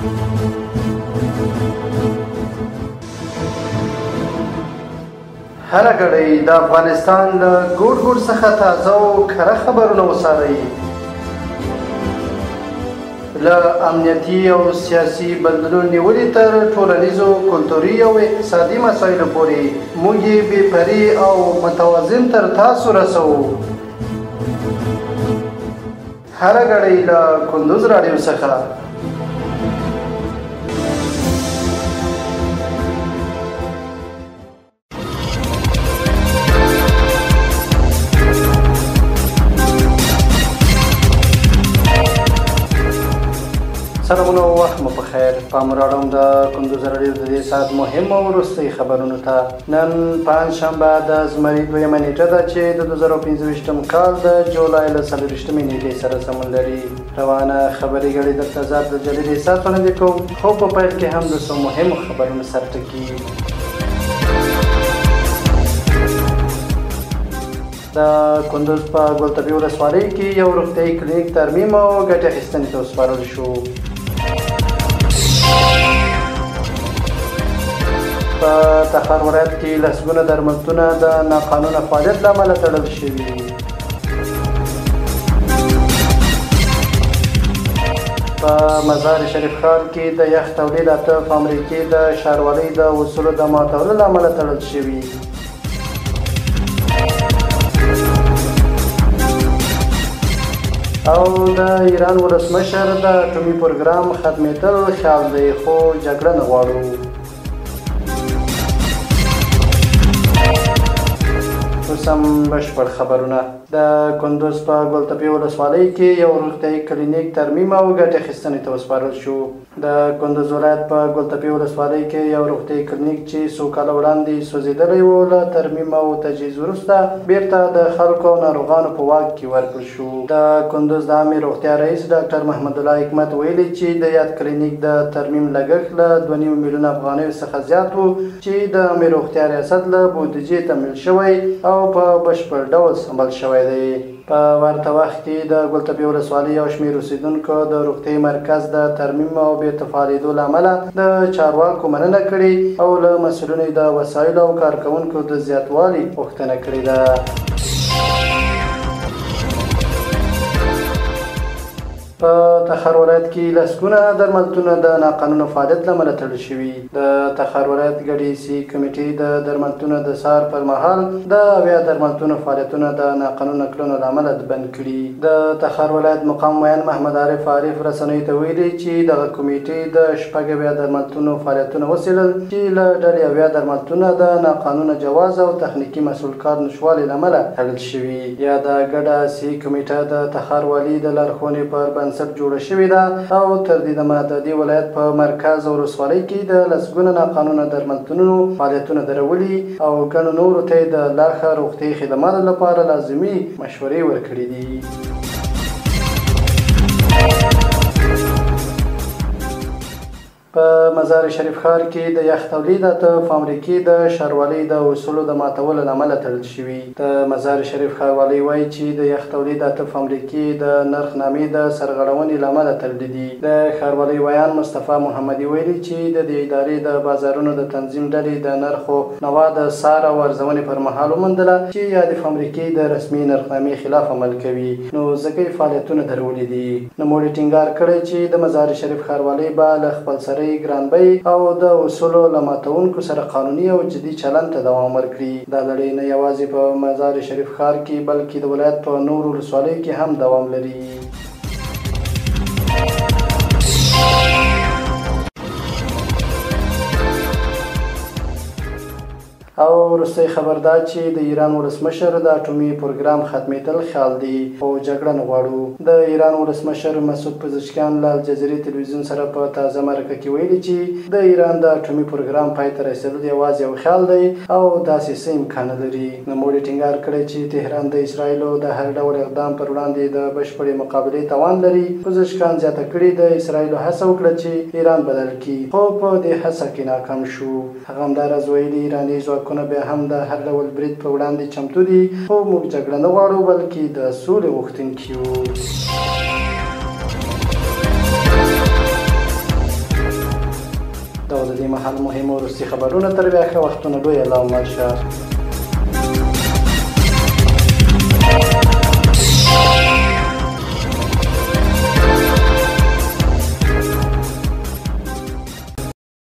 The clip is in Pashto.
هره ګړۍ د افغانستان له ګوټ ګوټ څخه تازه او کره خبرونه وڅارئ. له امنیتي او سیاسي بدلون نیولې تر ټولنیزو، کلتوري او اقتصادي مسایلو پورې موږ یې بې پرې او متوازن تر تاسو رسوو. هره ګړۍ له کندوز راډیو څخه. سلامونه او وخت مو په خیر. پام راوړم د کندوز راډیو د دې ساعت مهم او وروستۍ خبرونو ته. نن پنجشنبه د زمري 2مه نیټه ده چې د 2025 کال د جولای له 24مې نیټې سره سمون لري. روانه خبري ګړۍ درته زه عبدالجلیل احساس وړاندې کوم، خو په پیل کې هم د څو مهمو خبرونو سرټکي. د کندوز په ګلتبې ولسوالۍ کې یو روغتیایي کلینیک ترمیم او ګټې اخیستنې ته وسپارل شو. په تخار ولایت کې لسګونه درملتونه د ناقانونه فعالیت له امله تړل شوي. په مزار شریف ښار کې د یخ تولید 8 فابریکې د ښاروالۍ د اصولو د ماتولو له امله تړل شوي. او د ایران ولسمشر د اټومي پروګرام ختمېدل خیال دی، خو جګړه نه غواړو. اوس هم بشپړ خبرونه. د کندوز په ګلتبې ولسوالۍ کې یو روغتیایي کلینیک ترمیم او ګټې اخیستنې ته وسپارل شو. د کندوز ولایت په ګلتبې ولسوالۍ کې یو روغتیایي کلینیک چې څو کاله وړاندې سوځېدلی و، له ترمیم او تجهیز وروسته بیرته د خلکو او ناروغانو په واک کې ورکړل شو. د کندوز د عامې روغتیا رئیس ډاکټر محمد الله حکمت ویلي چې د یاد کلینیک د ترمیم لګښت له 2.5 میلیونه افغانیو څخه زیات و، چې د عامې روغتیا ریاست له بودیجې تمویل شوی او په بشپړ ډول سمبال شوی دی. په ورته وخت کې د ګلتبې ولسوالۍ یو شمېر اوسېدونکو د روغتیایي مرکز د ترمیم او بېرته فعالېدو له امله د چارواکو مننه کړې او له مسؤلینو د وسایلو او کارکوونکو د زیاتوالي غوښتنه کړې ده. په تخار ولایت کې لسګونه درملتونه د ناقانونه فعالیت له امله تړل شوي. د تخار ولایت ګډې سي کمیټې د درملتونه د سهار پر مهال د 80 درملتونو فعالیتونه د ناقانونه کړنو له امله بند کړي. د تخار ولایت مقام معین محمد عارف رسنیو ته ویلي چې دغه کمیټې د 80 درملتونو فعالیتونه وڅېړل چې له ډلې 80 درملتونه د ناقانونه جواز او تخنیکي مسؤل کار نشوالي له امله تړل شوي. یا د ګډه سي کمیټه د تخار والي د لارښوونې پر بنسټ جوړه شوې ده او تر دې دمه د دې ولایت په مرکز او ولسوالۍ کې د لسګونه ناقانونه درملتونونو فعالیتونه درولي او ګڼو نورو ته د لا ښه روغتیایي خدماتو لپاره لازمي مشورې ورکړي دي. په مزار شریف ښار کې د یخ تولید 8 فابریکې د ښاروالۍ د اصولو د ماتولو له امله تړل شوي. د مزار شریف ښاروالۍ وایي چې د یخ تولید 8 فابریکې د نرخنامې د سرغړونې له امله تړلې دي. د ښاروالۍ ویان مصطفی محمدي ویلي چې د دې ادارې د بازارونو د تنظیم ډلې د نرخو نوا د سار او ارزونې پر مهال وموندله چې یادې فابریکې د رسمي نرخنامې خلاف عمل کوي، نو ځکه یې فعالیتونه درولي دي. نوموړي ټینګار کړی چې د مزار شریف ښاروالۍ به له خپل سره ګرانبۍ او د اصولو له ماتونکو سره قانوني او جدي چلند ته دوام ورکړي. دا لړۍ نه یوازې په مزار شریف ښار کې بلکې د ولایت په نورو ولسوالیو کې هم دوام لري. او وروستی خبر دا چې د ایران ولسمشر د اټومي پروګرام ختمېدل خیال دی، خو جګړه نه غواړو. د ایران ولسمشر مسعود پزشکیان له الجزیرې تلویزیون سره په تازه مرکه کې ویلي چې د ایران د اټومي پروګرام پای ته رسېدل یوازې یو خیال دی او داسې څه امکان نه لري. نوموړي ټینګار کړی چې تهران د اسرائیلو د هر ډول اقدام پر وړاندې د بشپړې مقابلې توان لري. پزشکیان زیاته کړي د اسرائیلو هڅه وکړه چې ایران بدل کړي، خو په دې هڅه کې ناکام شو. هغه همداراز ویلي ایراني ځواکونه بیا هم د هر ډول برید په وړاندې چمتو دي، خو موږ جګړه نه غواړو بلکې د سولې غوښتونکي یو. مهال مهم وروستي خبرونه تر بیا ښه وختونه لوی الله مل شه.